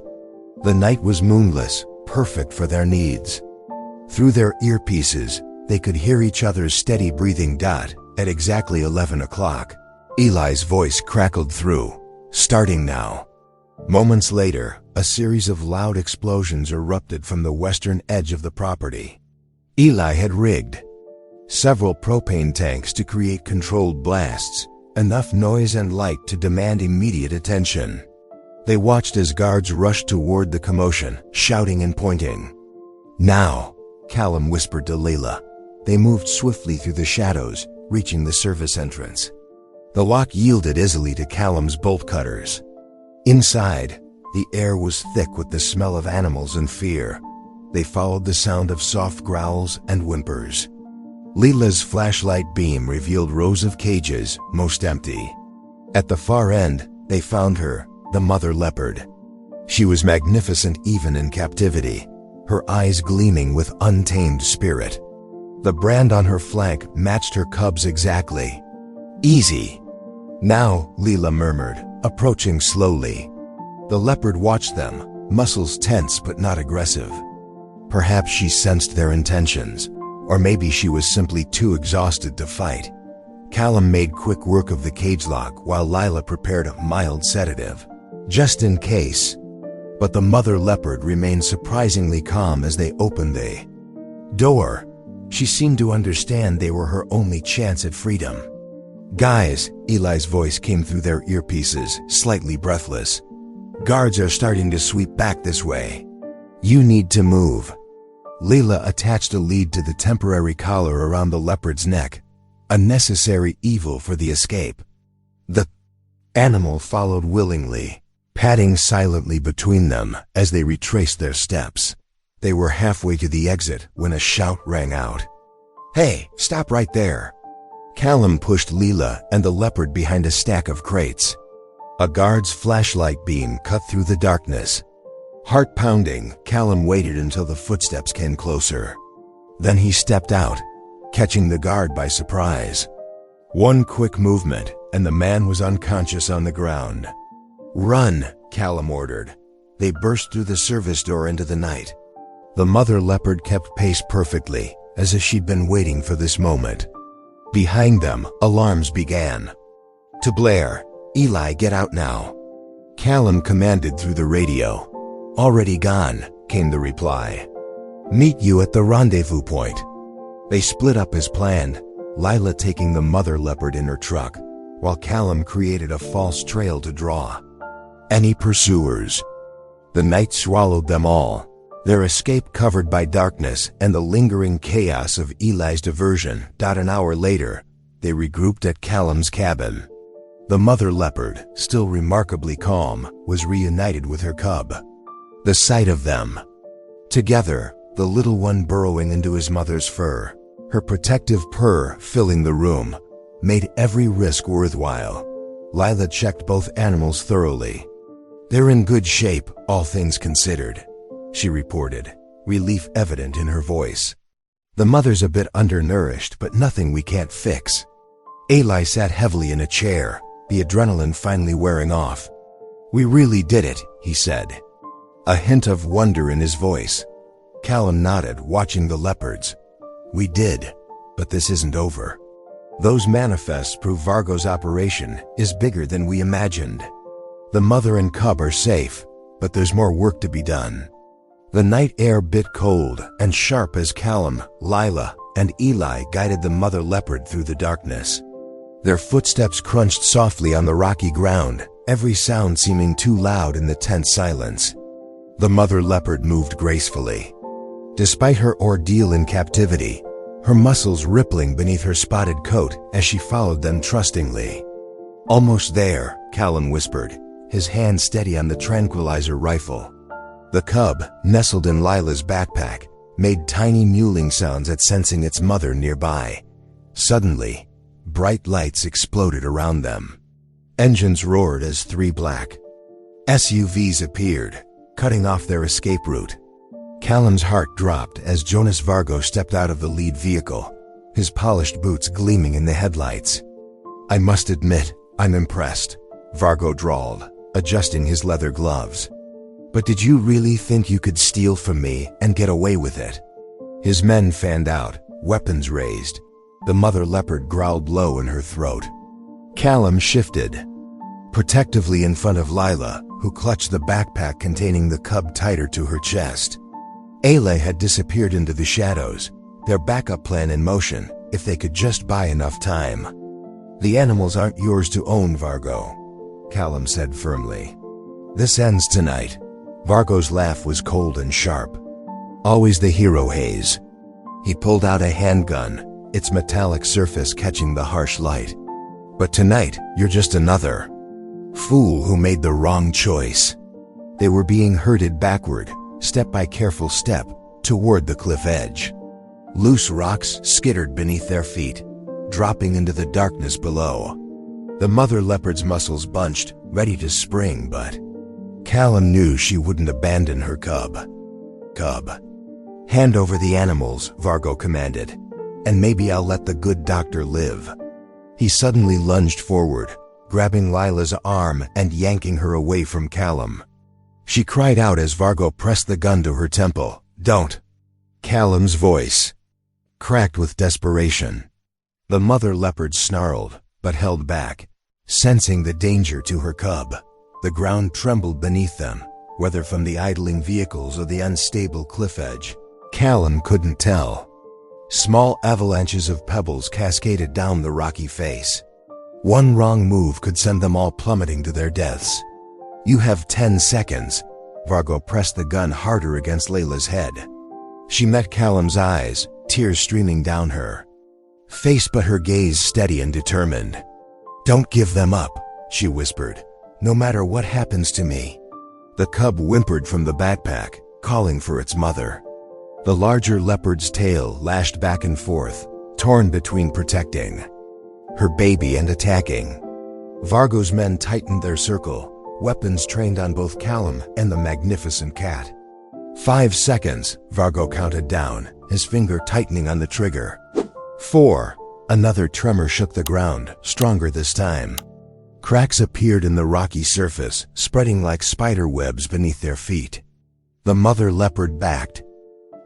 The night was moonless, perfect for their needs. Through their earpieces, they could hear each other's steady breathing. At exactly 11 o'clock, Eli's voice crackled through. Starting now. Moments later, a series of loud explosions erupted from the western edge of the property. Eli had rigged several propane tanks to create controlled blasts, enough noise and light to demand immediate attention. They watched as guards rushed toward the commotion, shouting and pointing. Now, Callum whispered to Leila. They moved swiftly through the shadows, reaching the service entrance. The lock yielded easily to Callum's bolt cutters. Inside, the air was thick with the smell of animals and fear. They followed the sound of soft growls and whimpers. Leila's flashlight beam revealed rows of cages, most empty. At the far end, they found her, the mother leopard. She was magnificent even in captivity, her eyes gleaming with untamed spirit. The brand on her flank matched her cub's exactly. Easy. Now, Leila murmured, approaching slowly. The leopard watched them, muscles tense but not aggressive. Perhaps she sensed their intentions, or maybe she was simply too exhausted to fight. Callum made quick work of the cage lock while Lila prepared a mild sedative, just in case. But the mother leopard remained surprisingly calm as they opened the door. She seemed to understand they were her only chance at freedom. Guys, Eli's voice came through their earpieces, slightly breathless. Guards are starting to sweep back this way. You need to move. Leila attached a lead to the temporary collar around the leopard's neck, a necessary evil for the escape. The animal followed willingly, padding silently between them as they retraced their steps. They were halfway to the exit when a shout rang out. Hey, stop right there. Callum pushed Leila and the leopard behind a stack of crates. A guard's flashlight beam cut through the darkness. Heart pounding, Callum waited until the footsteps came closer. Then he stepped out, catching the guard by surprise. One quick movement, and the man was unconscious on the ground. Run, Callum ordered. They burst through the service door into the night. The mother leopard kept pace perfectly, as if she'd been waiting for this moment. Behind them, alarms began. To Blair, Eli, get out now. Callum commanded through the radio. Already gone, came the reply. Meet you at the rendezvous point. They split up as planned, Lila taking the mother leopard in her truck, while Callum created a false trail to draw. Any pursuers? The night swallowed them all. Their escape covered by darkness and the lingering chaos of Eli's diversion. An hour later, they regrouped at Callum's cabin. The mother leopard, still remarkably calm, was reunited with her cub. The sight of them together, the little one burrowing into his mother's fur, her protective purr filling the room, made every risk worthwhile. Lila checked both animals thoroughly. "They're in good shape, all things considered," she reported, relief evident in her voice. "The mother's a bit undernourished, but nothing we can't fix." Eli sat heavily in a chair, the adrenaline finally wearing off. "We really did it," he said, a hint of wonder in his voice. Callum nodded, watching the leopards. "We did, but this isn't over. Those manifests prove Vargo's operation is bigger than we imagined. The mother and cub are safe, but there's more work to be done." The night air bit cold and sharp as Callum, Lila, and Eli guided the mother leopard through the darkness. Their footsteps crunched softly on the rocky ground, every sound seeming too loud in the tense silence. The mother leopard moved gracefully. Despite her ordeal in captivity, her muscles rippling beneath her spotted coat as she followed them trustingly. "Almost there," Callum whispered, his hand steady on the tranquilizer rifle. The cub, nestled in Lila's backpack, made tiny mewling sounds at sensing its mother nearby. Suddenly, bright lights exploded around them. Engines roared as three black SUVs appeared, cutting off their escape route. Callum's heart dropped as Jonas Vargo stepped out of the lead vehicle, his polished boots gleaming in the headlights. "I must admit, I'm impressed," Vargo drawled, adjusting his leather gloves. "But did you really think you could steal from me and get away with it?" His men fanned out, weapons raised. The mother leopard growled low in her throat. Callum shifted, protectively in front of Lila, who clutched the backpack containing the cub tighter to her chest. Eli had disappeared into the shadows, their backup plan in motion, if they could just buy enough time. "The animals aren't yours to own, Vargo," Callum said firmly. "This ends tonight." Vargo's laugh was cold and sharp. Always the hero haze. He pulled out a handgun, its metallic surface catching the harsh light. "But tonight, you're just another fool who made the wrong choice." They were being herded backward, step by careful step, toward the cliff edge. Loose rocks skittered beneath their feet, dropping into the darkness below. The mother leopard's muscles bunched, ready to spring, but Callum knew she wouldn't abandon her cub. "Cub, hand over the animals," Vargo commanded, "and maybe I'll let the good doctor live." He suddenly lunged forward, grabbing Lila's arm and yanking her away from Callum. She cried out as Vargo pressed the gun to her temple. "Don't!" Callum's voice cracked with desperation. The mother leopard snarled, but held back, sensing the danger to her cub. The ground trembled beneath them, whether from the idling vehicles or the unstable cliff edge. Callum couldn't tell. Small avalanches of pebbles cascaded down the rocky face. One wrong move could send them all plummeting to their deaths. "You have 10 seconds. Vargo pressed the gun harder against Layla's head. She met Callum's eyes, tears streaming down her face, but her gaze steady and determined. "Don't give them up," she whispered. "No matter what happens to me." The cub whimpered from the backpack, calling for its mother. The larger leopard's tail lashed back and forth, torn between protecting her baby and attacking. Vargo's men tightened their circle, weapons trained on both Callum and the magnificent cat. 5 seconds, Vargo counted down, his finger tightening on the trigger. 4. Another tremor shook the ground, stronger this time. Cracks appeared in the rocky surface, spreading like spider webs beneath their feet. The mother leopard backed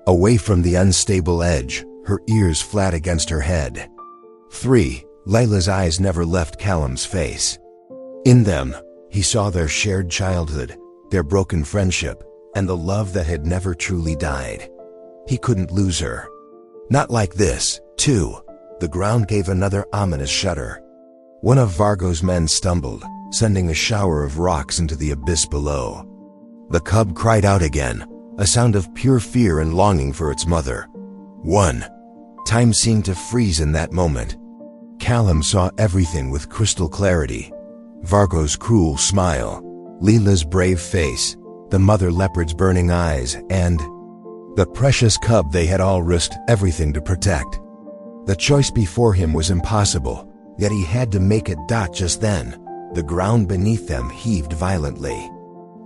away from the unstable edge, her ears flat against her head. 3. Layla's eyes never left Callum's face. In them, he saw their shared childhood, their broken friendship, and the love that had never truly died. He couldn't lose her. Not like this. 2. The ground gave another ominous shudder. One of Vargo's men stumbled, sending a shower of rocks into the abyss below. The cub cried out again, a sound of pure fear and longing for its mother. 1. Time seemed to freeze in that moment. Callum saw everything with crystal clarity. Vargo's cruel smile, Leela's brave face, the mother leopard's burning eyes, and the precious cub they had all risked everything to protect. The choice before him was impossible, yet he had to make it. Just then, the ground beneath them heaved violently.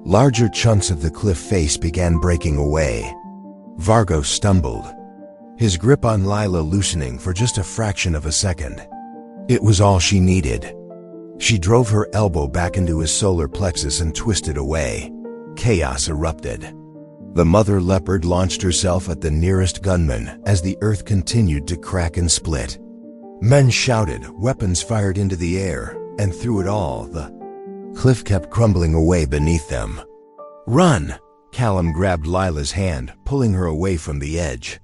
Larger chunks of the cliff face began breaking away. Vargo stumbled, his grip on Lila loosening for just a fraction of a second. It was all she needed. She drove her elbow back into his solar plexus and twisted away. Chaos erupted. The mother leopard launched herself at the nearest gunman as the earth continued to crack and split. Men shouted, weapons fired into the air, and through it all, the cliff kept crumbling away beneath them. "Run!" Callum grabbed Lila's hand, pulling her away from the edge.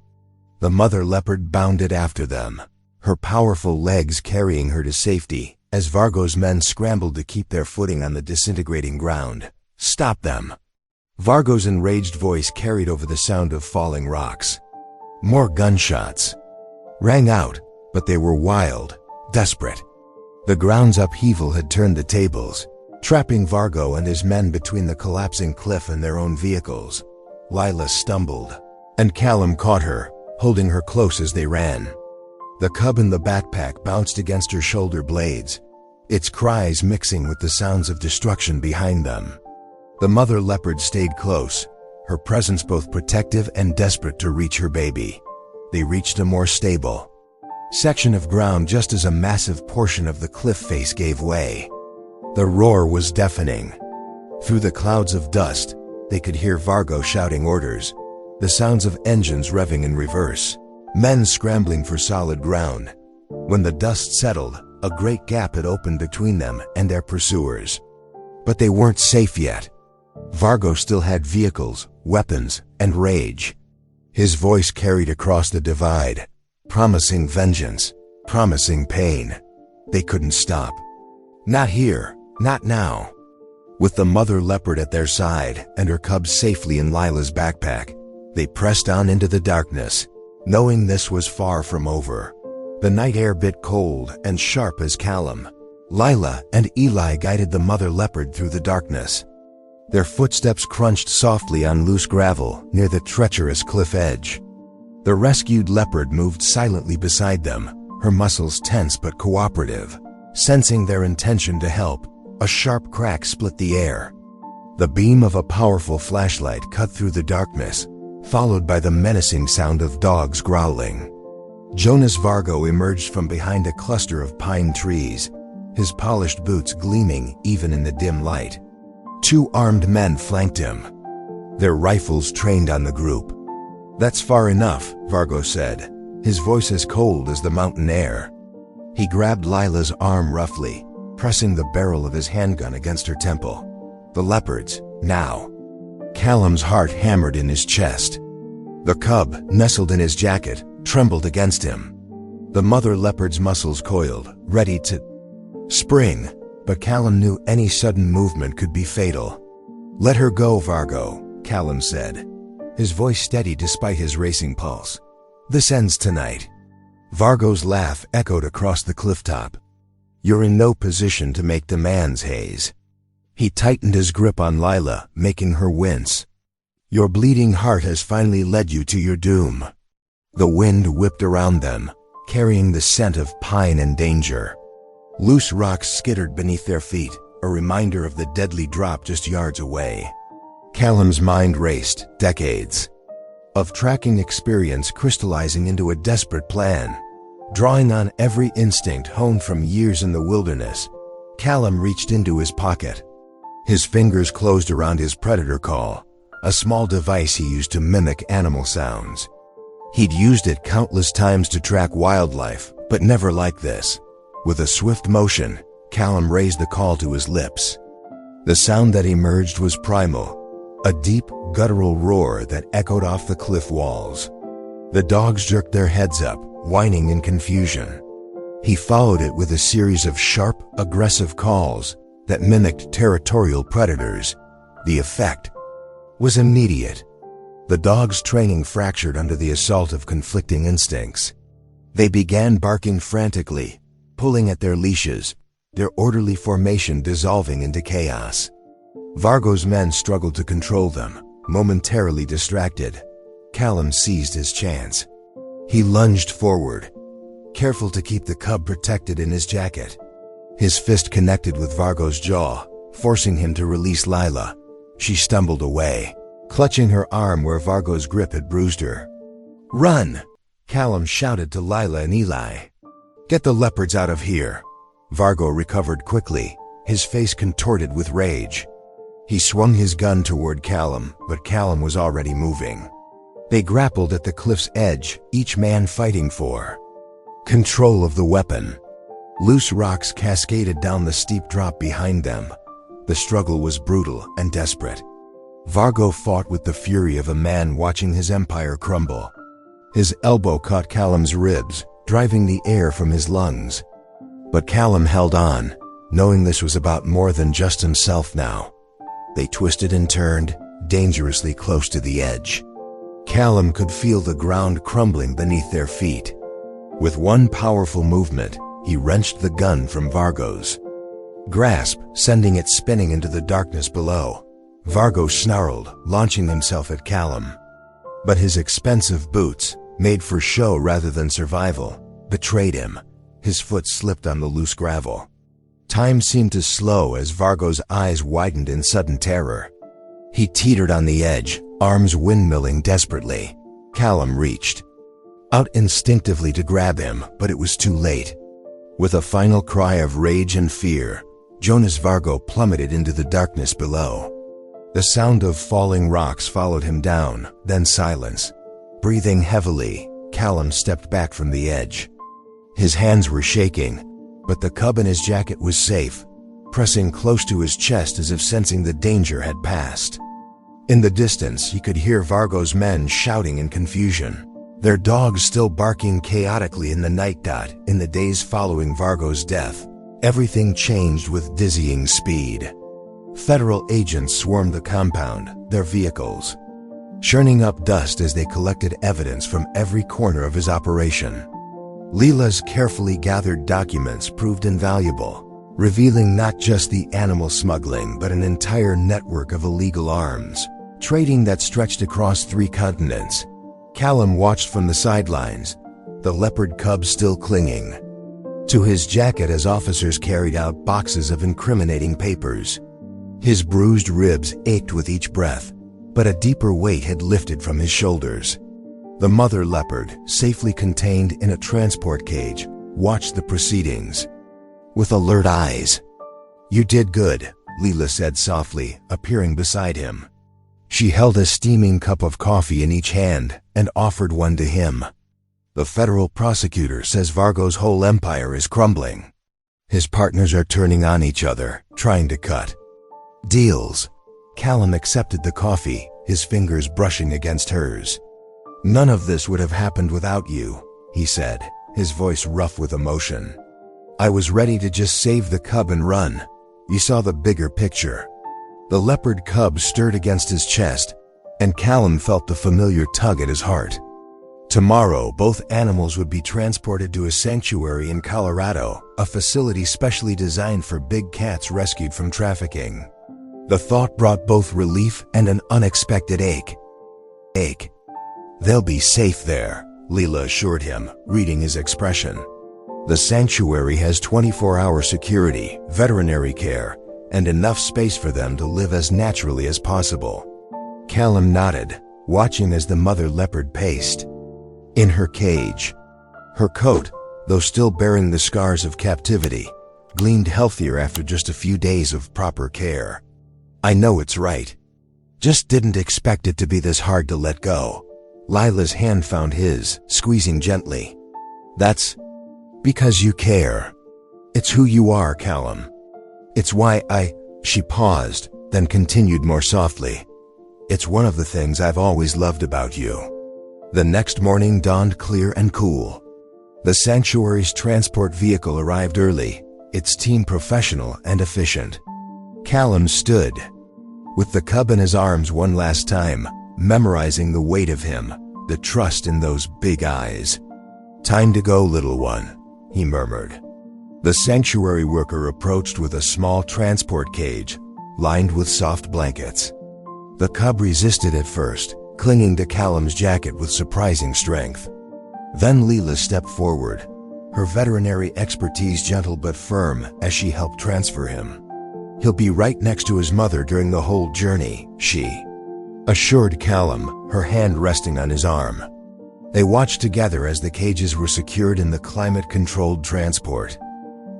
The mother leopard bounded after them, her powerful legs carrying her to safety as Vargo's men scrambled to keep their footing on the disintegrating ground. "Stop them!" Vargo's enraged voice carried over the sound of falling rocks. More gunshots rang out, but they were wild, desperate. The ground's upheaval had turned the tables, trapping Vargo and his men between the collapsing cliff and their own vehicles. Lila stumbled, and Callum caught her, holding her close as they ran. The cub in the backpack bounced against her shoulder blades, its cries mixing with the sounds of destruction behind them. The mother leopard stayed close, her presence both protective and desperate to reach her baby. They reached a more stable section of ground just as a massive portion of the cliff face gave way. The roar was deafening. Through the clouds of dust, they could hear Vargo shouting orders, the sounds of engines revving in reverse, men scrambling for solid ground. When the dust settled, a great gap had opened between them and their pursuers. But they weren't safe yet. Vargo still had vehicles, weapons, and rage. His voice carried across the divide, promising vengeance, promising pain. They couldn't stop. Not here, not now. With the mother leopard at their side and her cubs safely in Lila's backpack, they pressed on into the darkness, knowing this was far from over. The night air bit cold and sharp as Callum, Lila, and Eli guided the mother leopard through the darkness. Their footsteps crunched softly on loose gravel near the treacherous cliff edge. The rescued leopard moved silently beside them, her muscles tense but cooperative. Sensing their intention to help, a sharp crack split the air. The beam of a powerful flashlight cut through the darkness, followed by the menacing sound of dogs growling. Jonas Vargo emerged from behind a cluster of pine trees, his polished boots gleaming even in the dim light. 2 armed men flanked him, their rifles trained on the group. "That's far enough," Vargo said, his voice as cold as the mountain air. He grabbed Lila's arm roughly, pressing the barrel of his handgun against her temple. The leopards, now. Callum's heart hammered in his chest. The cub, nestled in his jacket, trembled against him. The mother leopard's muscles coiled, ready to spring, but Callum knew any sudden movement could be fatal. "Let her go, Vargo," Callum said, his voice steady despite his racing pulse. "This ends tonight." Vargo's laugh echoed across the clifftop. "You're in no position to make demands, Hayes." He tightened his grip on Lila, making her wince. "Your bleeding heart has finally led you to your doom." The wind whipped around them, carrying the scent of pine and danger. Loose rocks skittered beneath their feet, a reminder of the deadly drop just yards away. Callum's mind raced, decades of tracking experience crystallizing into a desperate plan. Drawing on every instinct honed from years in the wilderness, Callum reached into his pocket. His fingers closed around his predator call, a small device he used to mimic animal sounds. He'd used it countless times to track wildlife, but never like this. With a swift motion, Callum raised the call to his lips. The sound that emerged was primal, a deep, guttural roar that echoed off the cliff walls. The dogs jerked their heads up, whining in confusion. He followed it with a series of sharp, aggressive calls that mimicked territorial predators. The effect was immediate. The dog's training fractured under the assault of conflicting instincts. They began barking frantically, pulling at their leashes, their orderly formation dissolving into chaos. Vargo's men struggled to control them, momentarily distracted. Callum seized his chance. He lunged forward, careful to keep the cub protected in his jacket. His fist connected with Vargo's jaw, forcing him to release Lila. She stumbled away, clutching her arm where Vargo's grip had bruised her. "Run!" Callum shouted to Lila and Eli. "Get the leopards out of here." Vargo recovered quickly, his face contorted with rage. He swung his gun toward Callum, but Callum was already moving. They grappled at the cliff's edge, each man fighting for control of the weapon. Loose rocks cascaded down the steep drop behind them. The struggle was brutal and desperate. Vargo fought with the fury of a man watching his empire crumble. His elbow caught Callum's ribs, driving the air from his lungs. But Callum held on, knowing this was about more than just himself now. They twisted and turned, dangerously close to the edge. Callum could feel the ground crumbling beneath their feet. With one powerful movement, he wrenched the gun from Vargo's grasp, sending it spinning into the darkness below. Vargo snarled, launching himself at Callum. But his expensive boots, made for show rather than survival, betrayed him. His foot slipped on the loose gravel. Time seemed to slow as Vargo's eyes widened in sudden terror. He teetered on the edge, arms windmilling desperately. Callum reached out instinctively to grab him, but it was too late. With a final cry of rage and fear, Jonas Vargo plummeted into the darkness below. The sound of falling rocks followed him down, then silence. Breathing heavily, Callum stepped back from the edge. His hands were shaking, but the cub in his jacket was safe, pressing close to his chest as if sensing the danger had passed. In the distance, he could hear Vargo's men shouting in confusion, their dogs still barking chaotically in the night. In the days following Vargo's death, everything changed with dizzying speed. Federal agents swarmed the compound, their vehicles churning up dust as they collected evidence from every corner of his operation. Lila's carefully gathered documents proved invaluable, revealing not just the animal smuggling but an entire network of illegal arms trading that stretched across 3 continents. Callum watched from the sidelines, the leopard cub still clinging to his jacket as officers carried out boxes of incriminating papers. His bruised ribs ached with each breath, but a deeper weight had lifted from his shoulders. The mother leopard, safely contained in a transport cage, watched the proceedings with alert eyes. "You did good," Lila said softly, appearing beside him. She held a steaming cup of coffee in each hand and offered one to him. "The federal prosecutor says Vargo's whole empire is crumbling. His partners are turning on each other, trying to cut deals." Callum accepted the coffee, his fingers brushing against hers. "None of this would have happened without you," he said, his voice rough with emotion. "I was ready to just save the cub and run. You saw the bigger picture." The leopard cub stirred against his chest, and Callum felt the familiar tug at his heart. Tomorrow, both animals would be transported to a sanctuary in Colorado, a facility specially designed for big cats rescued from trafficking. The thought brought both relief and an unexpected ache. "They'll be safe there," Lila assured him, reading his expression. "The sanctuary has 24-hour security, veterinary care, and enough space for them to live as naturally as possible." Callum nodded, watching as the mother leopard paced in her cage. Her coat, though still bearing the scars of captivity, gleamed healthier after just a few days of proper care. "I know it's right. Just didn't expect it to be this hard to let go." Lila's hand found his, squeezing gently. "That's because you care. It's who you are, Callum. It's why She paused, then continued more softly. "It's one of the things I've always loved about you." The next morning dawned clear and cool. The sanctuary's transport vehicle arrived early, its team professional and efficient. Callum stood with the cub in his arms one last time, memorizing the weight of him, the trust in those big eyes. "Time to go, little one," he murmured. The sanctuary worker approached with a small transport cage, lined with soft blankets. The cub resisted at first, clinging to Callum's jacket with surprising strength. Then Leela stepped forward, her veterinary expertise gentle but firm as she helped transfer him. "He'll be right next to his mother during the whole journey," she assured Callum, her hand resting on his arm. They watched together as the cages were secured in the climate-controlled transport.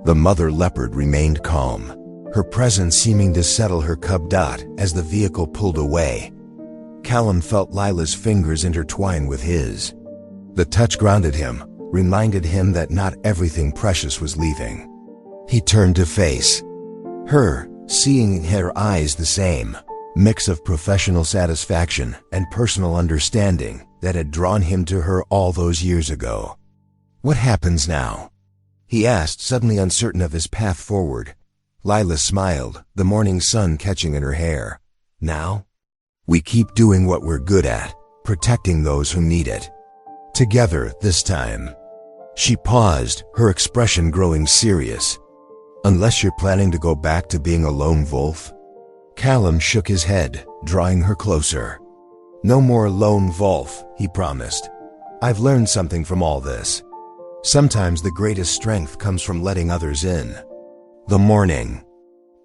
The mother leopard remained calm, her presence seeming to settle her cub Dot as the vehicle pulled away. Callum felt Lila's fingers intertwine with his. The touch grounded him, reminded him that not everything precious was leaving. He turned to face her, seeing in her eyes the same mix of professional satisfaction and personal understanding that had drawn him to her all those years ago. "What happens now?" he asked, suddenly uncertain of his path forward. Lila smiled, the morning sun catching in her hair. "Now? We keep doing what we're good at, protecting those who need it. Together, this time." She paused, her expression growing serious. "Unless you're planning to go back to being a lone wolf?" Callum shook his head, drawing her closer. "No more lone wolf," he promised. "I've learned something from all this. Sometimes the greatest strength comes from letting others in." The morning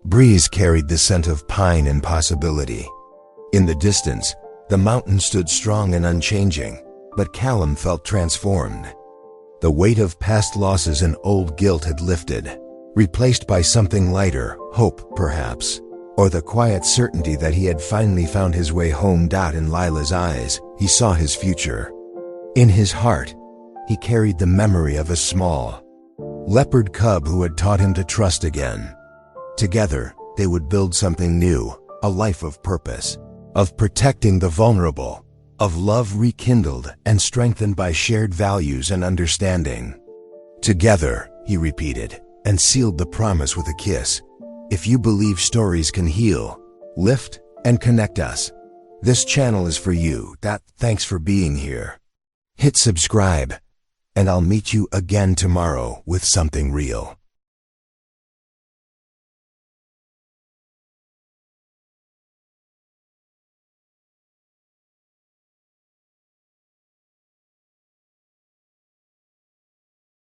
breeze carried the scent of pine and possibility. In the distance, the mountain stood strong and unchanging, but Callum felt transformed. The weight of past losses and old guilt had lifted, replaced by something lighter, hope perhaps, or the quiet certainty that he had finally found his way home. In Lila's eyes, he saw his future. In his heart, he carried the memory of a small leopard cub who had taught him to trust again. Together, they would build something new, a life of purpose, of protecting the vulnerable, of love rekindled and strengthened by shared values and understanding. "Together," he repeated, and sealed the promise with a kiss. "If you believe stories can heal, lift, and connect us, this channel is for you. Thanks for being here. Hit subscribe, and I'll meet you again tomorrow with something real."